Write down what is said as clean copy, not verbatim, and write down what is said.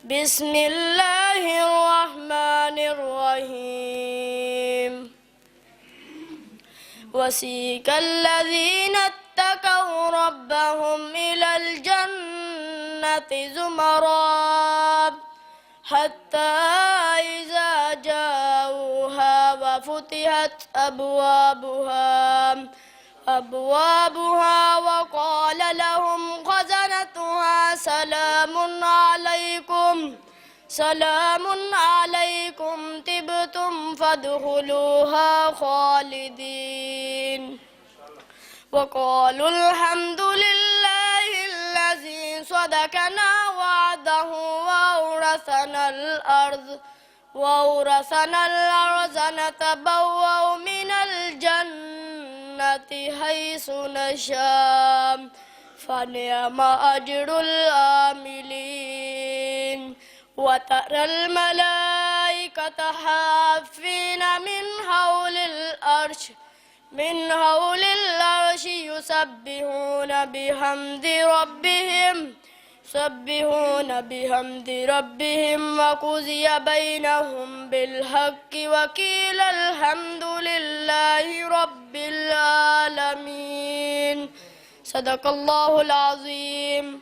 بسم الله الرحمن الرحيم وسيق الذين اتقوا ربهم إلى الجنة زمرا حتى إذا جاءوها وفتحت أبوابها وقال لهم خزنتها سلام عليكم طبتم فادخلوها خالدين وقالوا الحمد لله الذي صدقنا وعده وأورثنا الأرض نتبوأ من الجنة حيث نشاء فنعم أجر العاملين وترى الملائكة حافين من حول العرش يسبحون بحمد ربهم وقضي بينهم بالحق وقيل الحمد لله رب العالمين صدق الله العظيم.